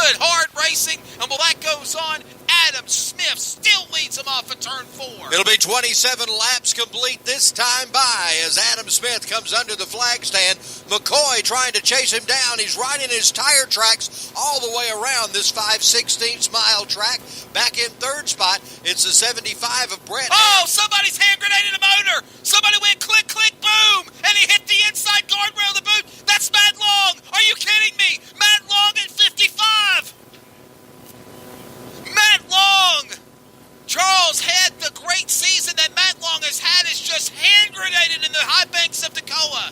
good, hard racing. And while that goes on, Adam Smith still leads him off of turn 4. It'll be 27 laps complete this time by as Adam Smith comes under the flag stand. McCoy trying to chase him down. He's riding his tire tracks all the way around this 5/16 mile track. Back in third spot, it's the 75 of Brett. Oh, somebody's hand grenaded a motor. Somebody went click, click, boom, and he hit the inside guardrail of the boot. That's Matt Long. Are you kidding me? Matt Long at 55. Matt Long. Charles Head, the great season that Matt Long has had is just hand grenaded in the high banks of Toccoa.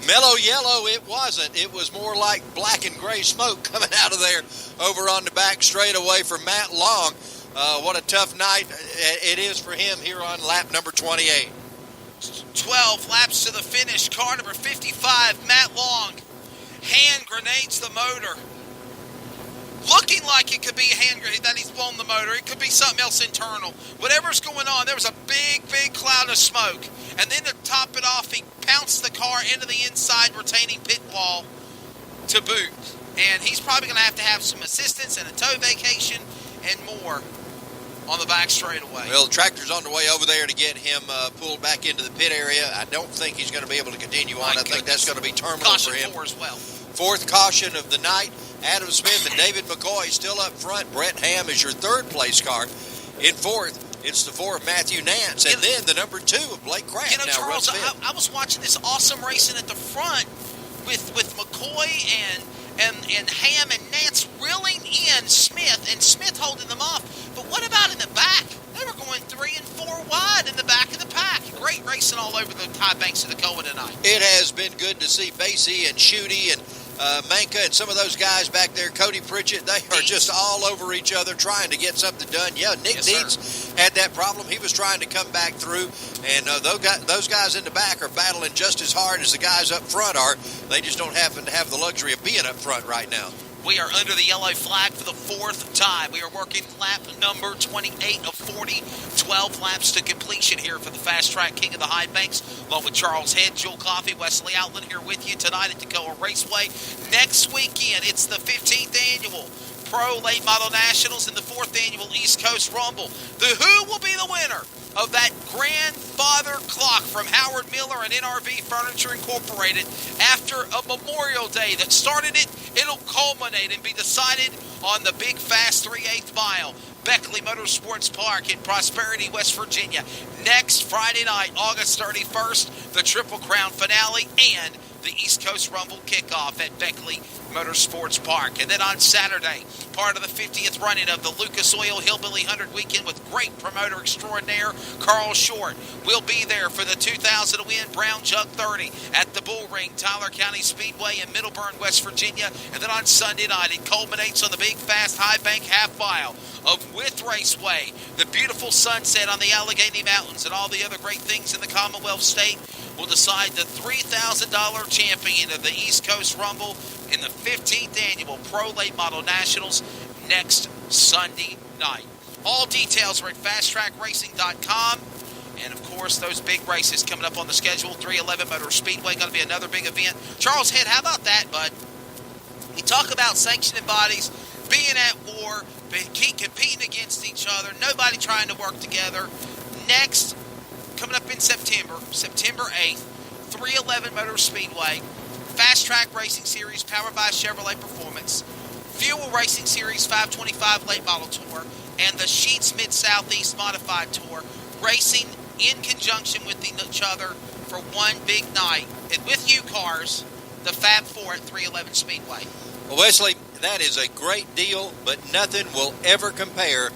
Mellow yellow, it wasn't. It was more like black and gray smoke coming out of there over on the back straightaway for Matt Long. What a tough night it is for him here on lap number 28. 12 laps to the finish. Car number 55, Matt Long, hand grenades the motor. Looking like it could be a hand grenade that he's blown the motor. It could be something else internal. Whatever's going on, there was a big, big cloud of smoke. And then to top it off, he pounced the car into the inside retaining pit wall to boot. And he's probably going to have some assistance and a tow vacation and more on the back straightaway. Well, the tractor's on the way over there to get him pulled back into the pit area. I don't think he's going to be able to continue on. I think that's going to be terminal for him. Caution 4 as well. Fourth caution of the night. Adam Smith and David McCoy still up front. Brett Ham is your third place car. In fourth, it's the 4 of Matthew Nance. And then the number 2 of Blake Kraft. You know, Charles, I was watching this awesome racing at the front with McCoy and Ham and Nance reeling in Smith, and Smith holding them off. But what about in the back? They were going 3 and 4 wide in the back of the pack. Great racing all over the high banks of Toccoa tonight. It has been good to see Basie and Shooty and Manka and some of those guys back there, Cody Pritchett, they are just all over each other trying to get something done. Yeah, Nick Dietz had that problem. He was trying to come back through, and those guys in the back are battling just as hard as the guys up front are. They just don't happen to have the luxury of being up front right now. We are under the yellow flag for the 4th time. We are working lap number 28 of 40. 12 laps to completion here for the Fast Track King of the High Banks, along with Charles Head, Joel Coffey, Wesley Outland here with you tonight at Toccoa Raceway. Next weekend, it's the 15th annual Pro Late Model Nationals and the 4th annual East Coast Rumble. Who will be the winner of that grandfather clock from Howard Miller and NRV Furniture Incorporated after a Memorial Day that started it? It'll culminate and be decided on the big fast 3/8 mile. Beckley Motorsports Park in Prosperity, West Virginia. Next Friday night, August 31st, the Triple Crown finale and the East Coast Rumble kickoff at Beckley Motorsports Park. And then on Saturday, part of the 50th running of the Lucas Oil Hillbilly 100 weekend with great promoter extraordinaire Carl Short. We'll be there for the 2000 win Brown Jug 30 at the Bull Ring, Tyler County Speedway in Middleburn, West Virginia. And then on Sunday night, it culminates on the big fast high bank half mile of With Raceway, the beautiful sunset on the Allegheny Mountains and all the other great things in the Commonwealth State will decide the $3,000 champion of the East Coast Rumble in the 15th annual Pro Late Model Nationals next Sunday night. All details are at FastTrackRacing.com. And, of course, those big races coming up on the schedule. 311 Motor Speedway, going to be another big event. Charles Head, how about that, bud? We talk about sanctioning bodies being at war, competing against each other, nobody trying to work together. Next, coming up in September 8th, 311 Motor Speedway, Fast Track Racing Series powered by Chevrolet Performance, Fuel Racing Series 525 Late Model Tour, and the Sheets Mid-Southeast Modified Tour, racing in conjunction with each other for one big night. And with you cars, the Fab Four at 311 Speedway. Well, Wesley, that is a great deal, but nothing will ever compare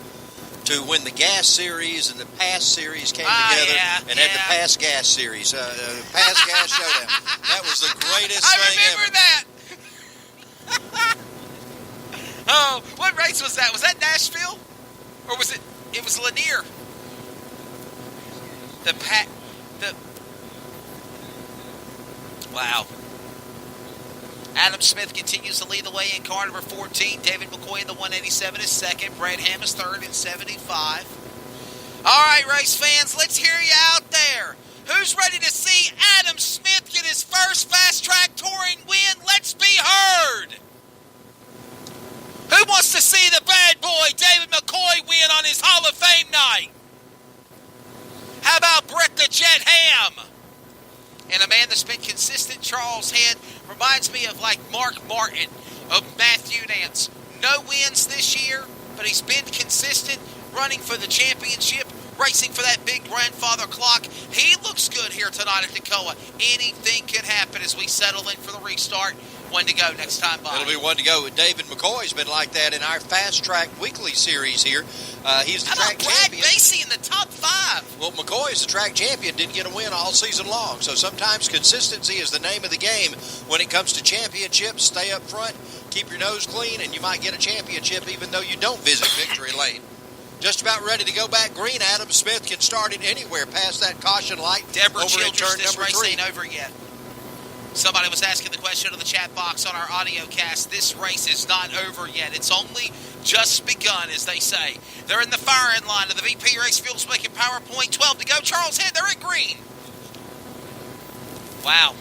to when the Gas Series and the Pass Series came together and had the Pass Gas Series, Pass Gas Showdown. That was the greatest thing ever. I remember that. Oh, what race was that? Was that Nashville? Or was it was Lanier? Wow. Adam Smith continues to lead the way in car number 14. David McCoy in the 187 is second. Brad Ham is third in 75. All right, race fans, let's hear you out there. Who's ready to see Adam Smith get his first Fast Track Touring win? Let's be heard. wants to see the bad boy David McCoy win on his Hall of Fame night? How about Brett the Jet Ham? And a man that's been consistent, Charles Head, reminds me of like Mark Martin of Matthew Nance. No wins this year, but he's been consistent, running for the championship, racing for that big grandfather clock. He looks good here tonight at Toccoa. Anything can happen as we settle in for the restart. One to go next time by. It'll be one to go. David McCoy's been like that in our Fast Track Weekly series here. He's the track champion. Brad Basie in the top 5? Well, McCoy's the track champion, didn't get a win all season long. So sometimes consistency is the name of the game when it comes to championships. Stay up front, keep your nose clean, and you might get a championship even though you don't visit victory lane. Just about ready to go back green. Adam Smith can start it anywhere past that caution light. Deborah over Childress, turn this number race 3. ain't over yet. Somebody was asking the question in the chat box on our audio cast. This race is not over yet. It's only just begun, as they say. They're in the firing line of the VP Race Fuels making PowerPoint. 12 to go. Charles Head, they're at green. Wow.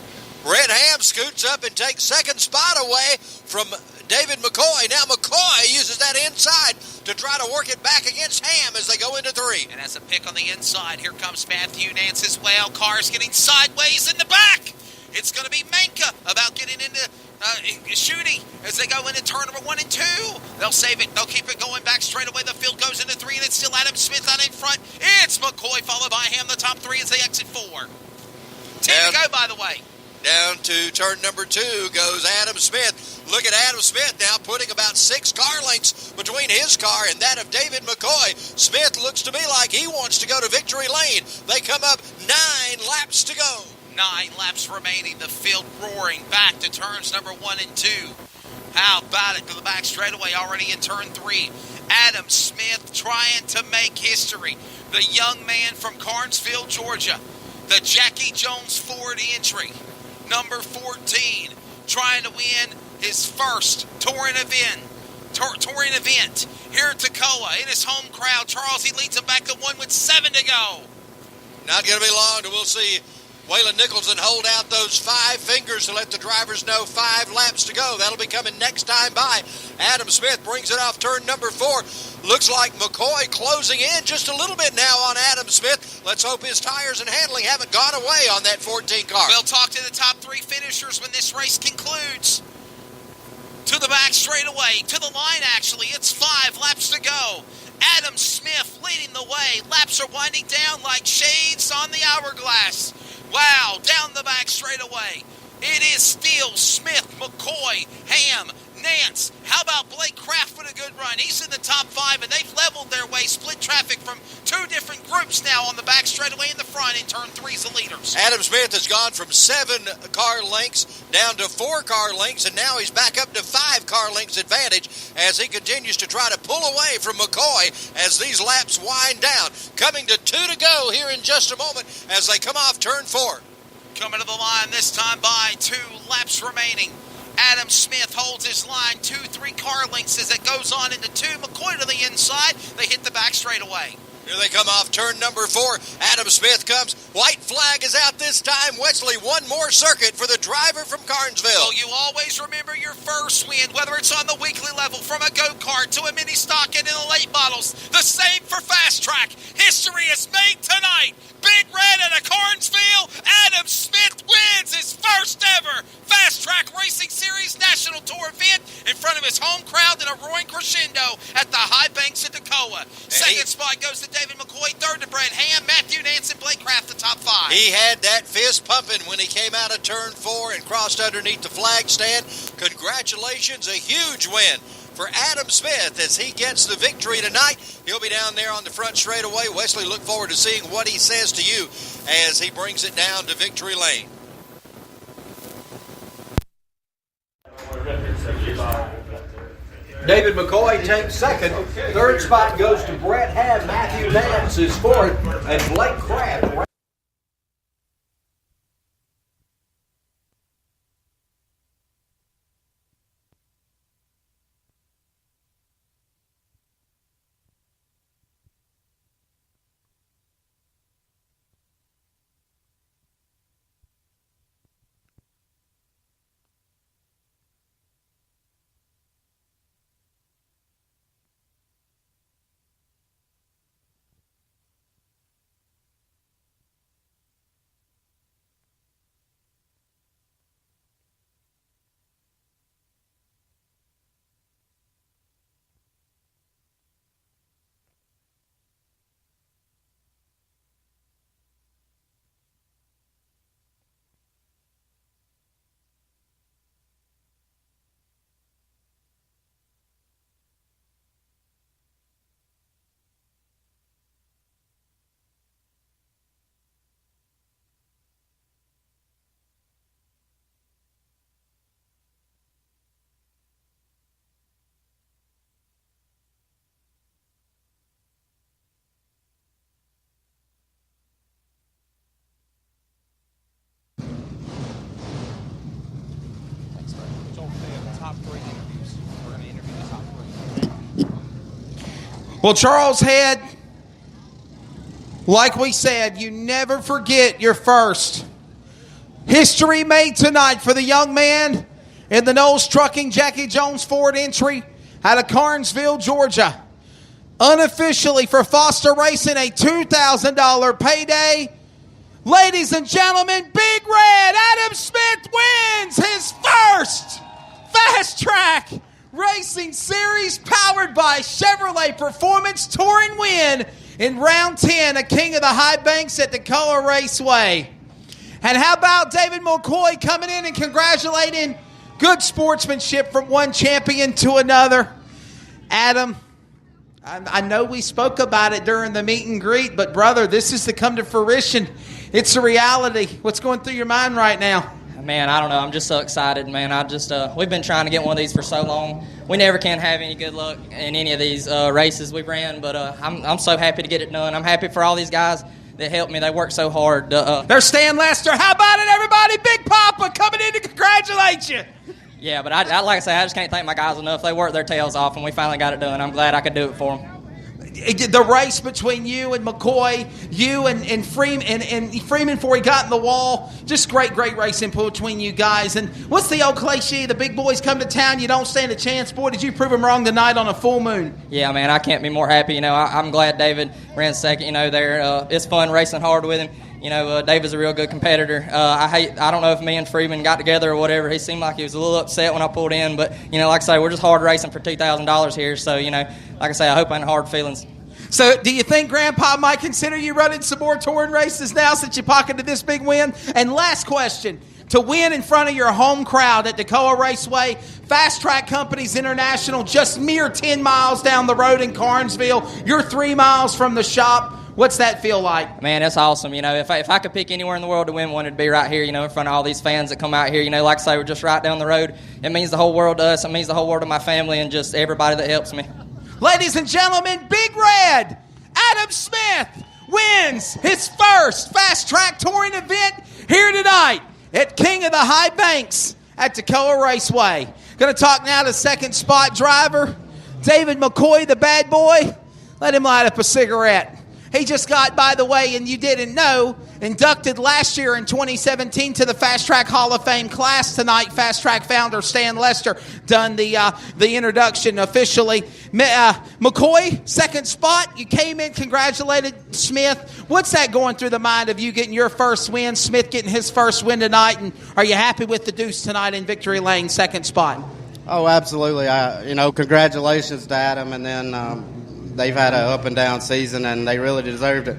Brett Ham scoots up and takes second spot away from David McCoy. Now McCoy uses that inside to try to work it back against Ham as they go into 3. And as a pick on the inside, here comes Matthew Nance as well. Cars getting sideways in the back. It's going to be Manka about getting into Shooty as they go into turn number 1 and 2. They'll save it. They'll keep it going back straight away. The field goes into 3, and it's still Adam Smith out in front. It's McCoy followed by Ham, the top 3 as they exit 4. 10 to go, by the way. Down to turn number 2 goes Adam Smith. Look at Adam Smith now putting about 6 car lengths between his car and that of David McCoy. Smith looks to me like he wants to go to victory lane. They come up 9 laps to go. 9 laps remaining. The field roaring back to turns number 1 and 2. How about it to the back straightaway already in turn 3. Adam Smith trying to make history. The young man from Carnesville, Georgia. The Jackie Jones Ford entry. Number 14. Trying to win his first touring event here at Toccoa in his home crowd. Charles, he leads him back to 1 with 7 to go. Not going to be long till we'll see Waylon Nicholson hold out those 5 fingers to let the drivers know 5 laps to go. That'll be coming next time by. Adam Smith brings it off turn number 4. Looks like McCoy closing in just a little bit now on Adam Smith. Let's hope his tires and handling haven't gone away on that 14 car. We'll talk to the top 3 finishers when this race concludes. To the back straightaway, to the line actually. It's 5 laps to go. Adam Smith leading the way. Laps are winding down like shades on the hourglass. Wow, down the back straightaway. It is still Smith, McCoy, Ham, Nance. How about Blake Kraft with a good run? He's in the top 5, and they've leveled their way, split traffic from 2 different groups now on the back straightaway in the front. In turn 3 is the leaders. Adam Smith has gone from 7 car lengths down to 4 car lengths, and now he's back up to 5 car lengths advantage as he continues to try to pull away from McCoy as these laps wind down. Coming to 2 to go here in just a moment as they come off turn 4. Coming to the line this time by 2 laps remaining. Adam Smith holds his line 2-3 car lengths as it goes on into 2. McCoy to the inside. They hit the back straightaway. Here they come off turn number 4. Adam Smith comes. White flag is out this time. Wesley, one more circuit for the driver from Carnesville. So you always remember your first win, whether it's on the weekly level from a go-kart to a mini stock and in the late models. The same for Fast Track. History is made tonight. Big Red at a Carnesville. Adam Smith wins his first ever Fast Track Racing Series National Tour event in front of his home crowd in a roaring crescendo at the High Banks of Toccoa. Second spot goes to David McCoy. Third to Brett Ham, Matthew Nance, and Blake Kraft, the top 5. He had that fist pumping when he came out of turn 4 and crossed underneath the flag stand. Congratulations, a huge win for Adam Smith as he gets the victory tonight. He'll be down there on the front straightaway. Wesley, look forward to seeing what he says to you as he brings it down to victory lane. David McCoy takes second. Third spot goes to Brett Ham. Matthew Nance is fourth, and Blake Kraft. Well, Charles Head, like we said, you never forget your first. History made tonight for the young man in the Knowles Trucking Jackie Jones Ford entry out of Carnesville, Georgia. Unofficially for Foster Racing, a $2,000 payday. Ladies and gentlemen, Big Red, Adam Smith wins his first Fast Track Racing Series powered by Chevrolet Performance Touring win in round 10 of King of the High Banks at Toccoa Raceway. And how about David McCoy coming in and congratulating good sportsmanship from one champion to another. Adam, I know we spoke about it during the meet and greet, but brother, this is to come to fruition. It's a reality. What's going through your mind right now? Man, I don't know. I'm just so excited, man. We've been trying to get one of these for so long. We never can have any good luck in any of these races we've ran, but I'm so happy to get it done. I'm happy for all these guys that helped me. They worked so hard. There's Stan Lester. How about it, everybody? Big Papa coming in to congratulate you. Yeah, but I like I say, I just can't thank my guys enough. They worked their tails off, and we finally got it done. I'm glad I could do it for them. The race between you and McCoy, you and Freeman, and Freeman before he got in the wall, just great racing between you guys. And what's the old cliche? The big boys come to town, you don't stand a chance. Boy, did you prove them wrong tonight on a full moon. Yeah, man, I can't be more happy. I'm glad David ran second. There, it's fun racing hard with him. David's a real good competitor. I don't know if me and Freeman got together or whatever. He seemed like he was a little upset when I pulled in. But, like I say, we're just hard racing for $2,000 here. So, like I say, I hope I ain't hard feelings. So do you think Grandpa might consider you running some more touring races now since you pocketed this big win? And last question, to win in front of your home crowd at Toccoa Raceway, Fast Track Companies International, just mere 10 miles down the road in Carnesville. You're 3 miles from the shop. What's that feel like? Man, that's awesome. If I could pick anywhere in the world to win one, it'd be right here, in front of all these fans that come out here. Like I say, we're just right down the road. It means the whole world to us. It means the whole world to my family and just everybody that helps me. Ladies and gentlemen, Big Red, Adam Smith wins his first Fast Track Touring event here tonight at King of the High Banks at Toccoa Raceway. Going to talk now to second spot driver, David McCoy, the bad boy. Let him light up a cigarette. He just got, by the way, and you didn't know, inducted last year in 2017 to the Fast Track Hall of Fame class tonight. Fast Track founder Stan Lester done the introduction officially. McCoy, second spot. You came in, congratulated Smith. What's that going through the mind of you getting your first win, Smith getting his first win tonight, and are you happy with the deuce tonight in Victory Lane, second spot? Oh, absolutely. Congratulations to Adam, and then they've had an up and down season, and they really deserved it.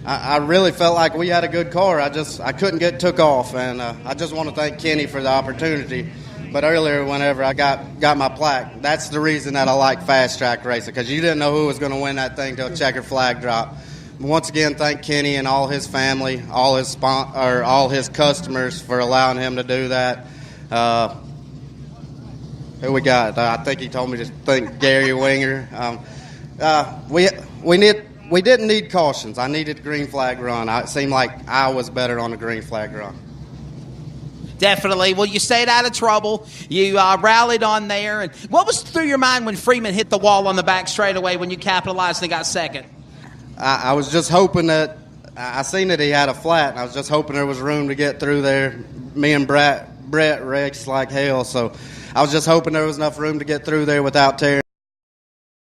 I really felt like we had a good car. I couldn't get took off, and I just want to thank Kenny for the opportunity. But earlier, whenever I got my plaque, that's the reason that I like Fast Track Racing, because you didn't know who was going to win that thing till checkered flag drop. Once again, thank Kenny and all his family, all his customers for allowing him to do that. Who we got? I think he told me to thank Gary Winger. We didn't need cautions. I needed green flag run. It seemed like I was better on the green flag run. Definitely. Well, you stayed out of trouble. You rallied on there. And what was through your mind when Freeman hit the wall on the back straightaway when you capitalized and got second? I was just hoping that I seen that he had a flat, and I was just hoping there was room to get through there. Me and Brett raced like hell, so I was just hoping there was enough room to get through there without tearing.